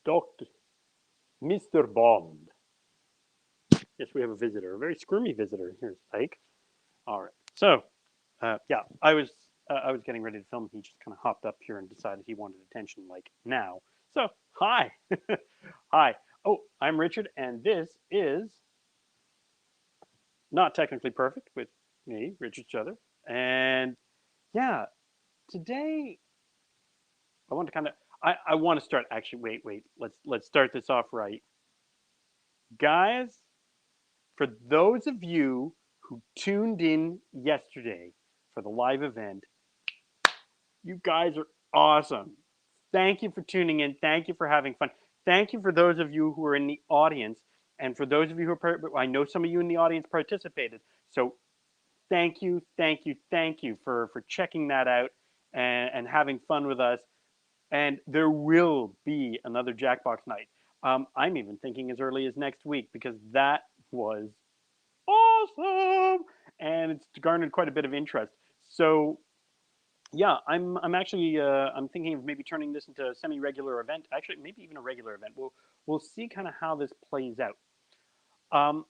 Doctor, Mr. Bond. Yes, we have a visitor, a very squirmy visitor. Here's Ike. All right. So, yeah, I was getting ready to film. He just kind of hopped up here and decided he wanted attention like now. So, hi, hi. Oh, I'm Richard, and this is not technically perfect with me, Richard Chother. And yeah, today I want to kind of I want to start actually. Wait. Let's start this off right, guys. For those of you who tuned in yesterday for the live event, you guys are awesome. Thank you for tuning in. Thank you for having fun. Thank you for those of you who are in the audience. And for those of you who are, I know some of you in the audience participated. So thank you for checking that out and having fun with us. And there will be another Jackbox night. I'm even thinking as early as next week because that was awesome and it's garnered quite a bit of interest. So yeah, I'm actually I'm thinking of maybe turning this into a semi-regular event. Actually, maybe even a regular event. We'll see kind of how this plays out. Um,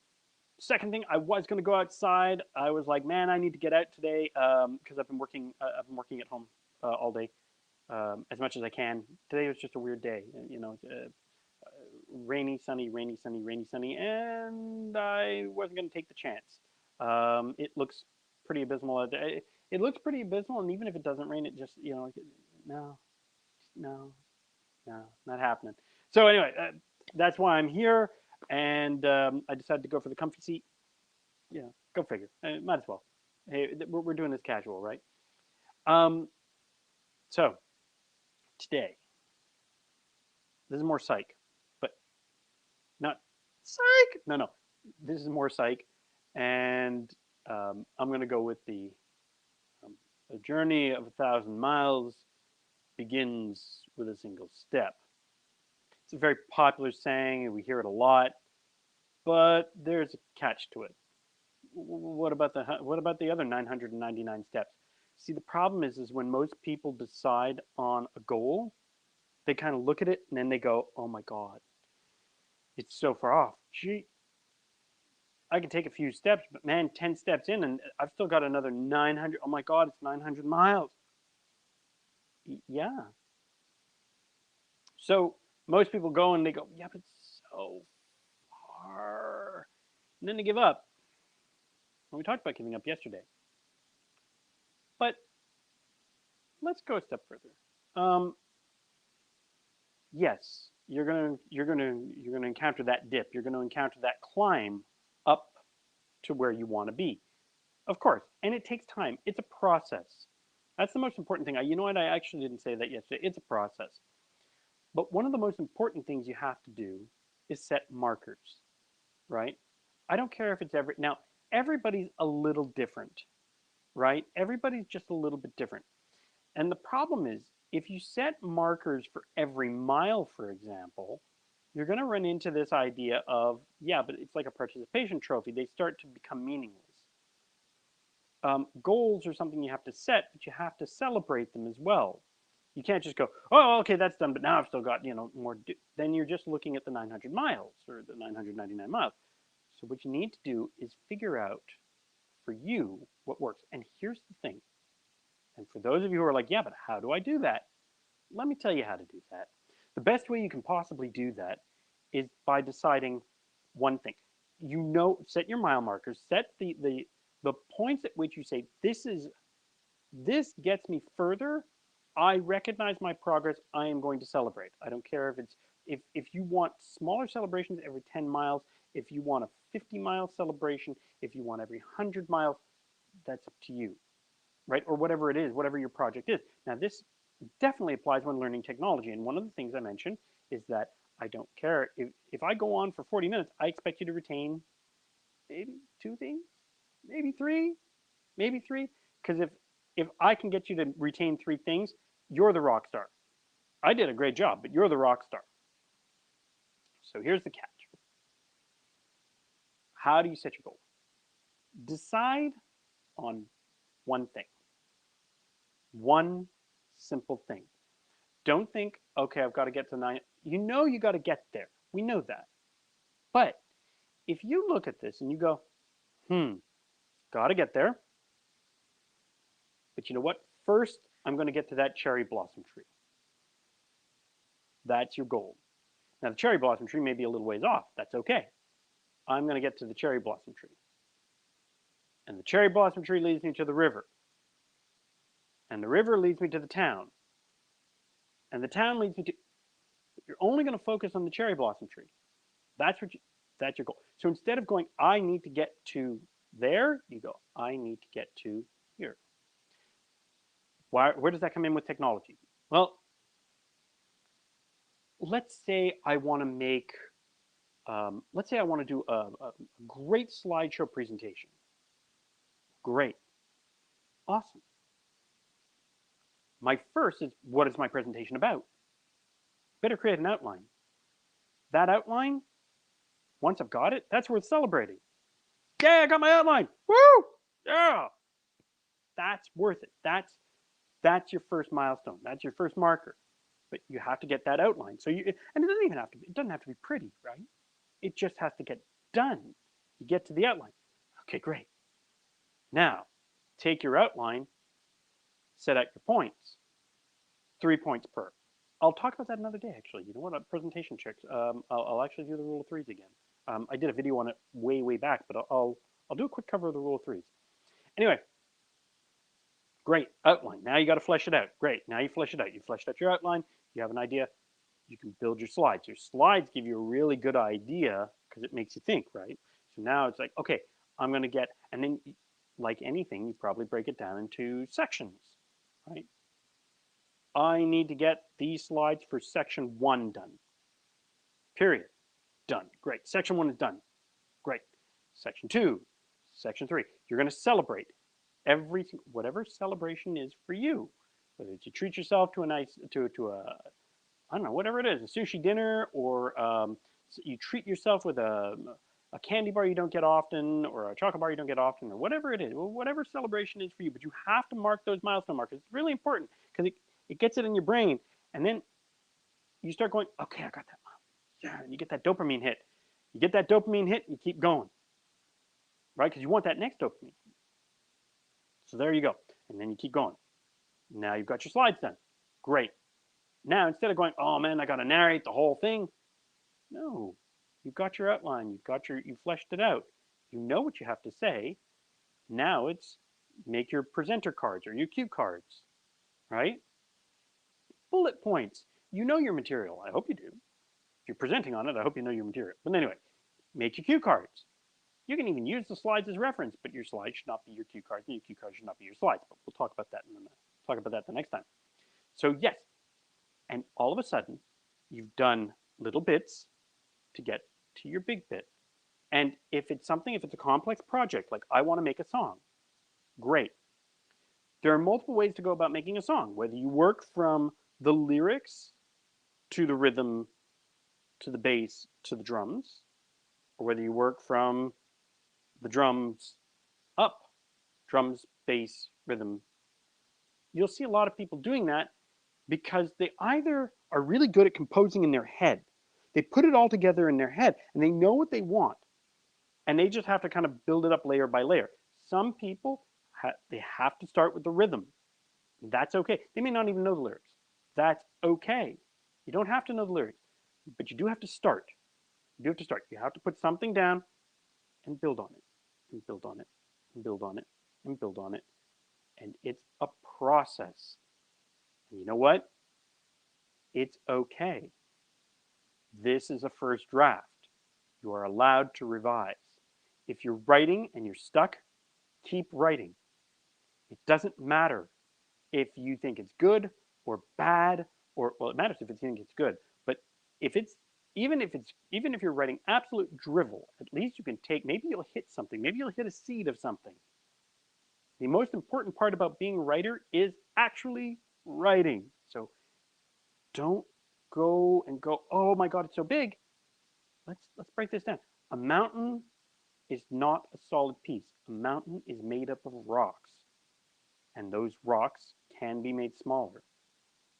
Second thing, I was going to go outside. I was like, man, I need to get out today because I've been working. I've been working at home all day as much as I can. Today was just a weird day. You know, rainy, sunny, rainy, sunny, rainy, sunny, and I wasn't going to take the chance. It looks pretty abysmal. It looks pretty abysmal, and even if it doesn't rain, it just no, no, no, not happening. So anyway, that's why I'm here, and I decided to go for the comfy seat. Yeah, go figure. Might as well. Hey, we're doing this casual, right? Um, so today, this is more psych, but not psych. No. This is more psych, and I'm gonna go with um, the journey of 1,000 miles begins with a single step. It's a very popular saying, and we hear it a lot, but there's a catch to it. What about the other 999 steps? See, the problem is when most people decide on a goal, they kind of look at it and then they go, "Oh my God, it's so far off. Gee, I can take a few steps, but man, 10 steps in and I've still got another 900. Oh my God, it's 900 miles." Yeah. So most people go and they go, "Yeah, but it's so far." And then they give up. And we talked about giving up yesterday. But let's go a step further. Um, yes, you're gonna encounter that dip. You're gonna encounter that climb up to where you want to be. Of course, and it takes time. It's a process. That's the most important thing. You know what? I actually didn't say that yesterday. It's a process. But one of the most important things you have to do is set markers, right? I don't care if it's now everybody's a little different, right? Everybody's just a little bit different. And the problem is if you set markers for every mile, for example, you're going to run into this idea of, yeah, but it's like a participation trophy. They start to become meaningless. Goals are something you have to set, but you have to celebrate them as well. You can't just go, oh, okay, that's done, but now I've still got, more. Then you're just looking at the 900 miles or the 999 miles. So what you need to do is figure out for you what works. And here's the thing. And for those of you who are like, yeah, but how do I do that? Let me tell you how to do that. The best way you can possibly do that is by deciding one thing. Set your mile markers, set the points at which you say this gets me further. I recognize my progress. I am going to celebrate. I don't care if it's if you want smaller celebrations every 10 miles, if you want a 50-mile celebration, if you want every 100 miles, that's up to you, right? Or whatever it is, whatever your project is. Now, this definitely applies when learning technology. And one of the things I mentioned is that I don't care if I go on for 40 minutes, I expect you to retain maybe two things, maybe three, maybe three. Because if I can get you to retain three things, you're the rock star. I did a great job, but you're the rock star. So here's the catch. How do you set your goal? Decide on one thing. One simple thing. Don't think, okay, I've got to get to nine. You know you got to get there. We know that. But if you look at this and you go, got to get there. But you know what? First, I'm going to get to that cherry blossom tree. That's your goal. Now, the cherry blossom tree may be a little ways off. That's okay. I'm going to get to the cherry blossom tree. And the cherry blossom tree leads me to the river. And the river leads me to the town. And the town leads me to. You're only going to focus on the cherry blossom tree. That's what you. That's your goal. So instead of going, I need to get to there, you go, I need to get to here. Where does that come in with technology? Well, let's say I want to make. Let's say I want to do a great slideshow presentation. Great. Awesome. My first is, what is my presentation about? Better create an outline. That outline, once I've got it, that's worth celebrating. Yeah, I got my outline. Woo! Yeah. That's worth it. That's your first milestone. That's your first marker. But you have to get that outline. So you, and it doesn't even have to be, it doesn't have to be pretty, right? It just has to get done. You get to the outline. Okay, great. Now, take your outline, set out your points. 3 points per. I'll talk about that another day, actually. You know what? Presentation tricks. I'll actually do the rule of threes again. I did a video on it way back, but I'll do a quick cover of the rule of threes. Anyway, great outline. Now you got to flesh it out. Great. Now you flesh it out. You fleshed out your outline. You have an idea. You can build your slides. Your slides give you a really good idea because it makes you think, right? So now it's like, okay, I'm going to get, and then like anything, you probably break it down into sections, right? I need to get these slides for section 1 done. Period. Done. Great. Section 1 is done. Great. Section 2, section 3. You're going to celebrate everything, whatever celebration is for you. Whether it's you treat yourself to a nice, to a, I don't know, whatever it is, a sushi dinner, or you treat yourself with a candy bar you don't get often, or a chocolate bar you don't get often, or whatever it is, whatever celebration is for you. But you have to mark those milestone markers. It's really important because it gets it in your brain, and then you start going, okay, I got that. Yeah, and you get that dopamine hit. You get that dopamine hit, and you keep going, right? Because you want that next dopamine. So there you go, and then you keep going. Now you've got your slides done. Great. Now instead of going, oh man, I got to narrate the whole thing. No, you've got your outline. You fleshed it out. You know what you have to say. Now it's make your presenter cards or your cue cards, right? Bullet points. You know your material. I hope you do. If you're presenting on it, I hope you know your material. But anyway, make your cue cards. You can even use the slides as reference, but your slides should not be your cue cards, and your cue cards should not be your slides. But we'll talk about that the next time. So yes, and all of a sudden, you've done little bits to get to your big bit. And if it's a complex project, like I want to make a song, great. There are multiple ways to go about making a song, whether you work from the lyrics to the rhythm, to the bass, to the drums, or whether you work from the drums up, drums, bass, rhythm. You'll see a lot of people doing that because they either are really good at composing in their head. They put it all together in their head and they know what they want. And they just have to kind of build it up layer by layer. Some people, they have to start with the rhythm. That's okay. They may not even know the lyrics. That's okay. You don't have to know the lyrics, but you do have to start. You do have to start. You have to put something down and build on it, and build on it, and build on it, and build on it. And it's a process. And you know what? It's okay. This is a first draft. You are allowed to revise. If you're writing and you're stuck, keep writing. It doesn't matter if you think it's good or bad, or well, it matters if you think it's good. But if it's even if you're writing absolute drivel, at least you can take, maybe you'll hit something, maybe you'll hit a seed of something. The most important part about being a writer is actually writing. So don't go and go, oh my God, it's so big. Let's break this down. A mountain is not a solid piece. A mountain is made up of rocks. And those rocks can be made smaller.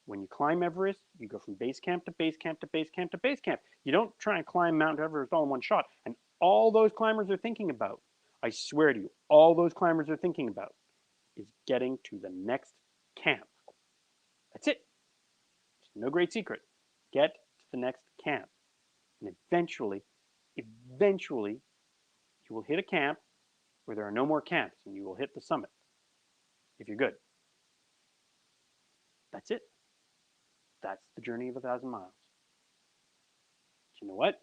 When you climb Everest, you go from base camp to base camp to base camp to base camp. You don't try and climb Mount Everest all in one shot. And all those climbers are thinking about, I swear to you, all those climbers are thinking about is getting to the next camp. That's it. It's no great secret. Get to the next camp. And eventually, you will hit a camp where there are no more camps and you will hit the summit if you're good. That's it. That's the journey of 1,000 miles. But you know what?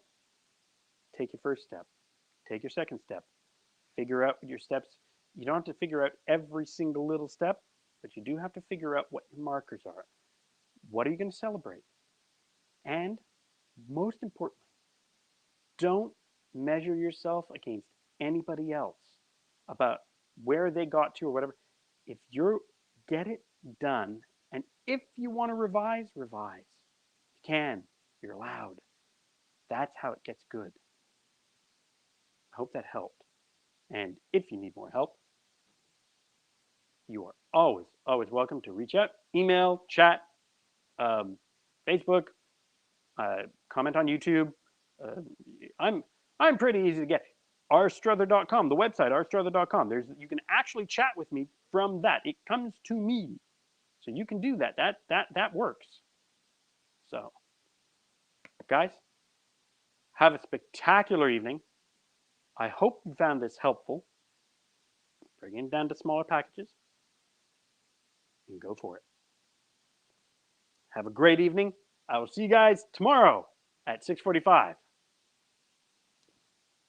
Take your first step. Take your second step. Figure out your steps. You don't have to figure out every single little step, but you do have to figure out what your markers are. What are you going to celebrate? And most importantly, don't measure yourself against anybody else about where they got to or whatever. If you get it done, and if you want to revise, revise. You can. You're allowed. That's how it gets good. I hope that helped. And if you need more help, you are always welcome to reach out, email, chat, um, Facebook, comment on YouTube. Uh, I'm I'm pretty easy to get. rstruther.com, the website rstruther.com. You can actually chat with me from that. It comes to me, so you can do that. That works. So, guys, have a spectacular evening. I hope you found this helpful. Bring it down to smaller packages and go for it. Have a great evening. I will see you guys tomorrow at 6:45.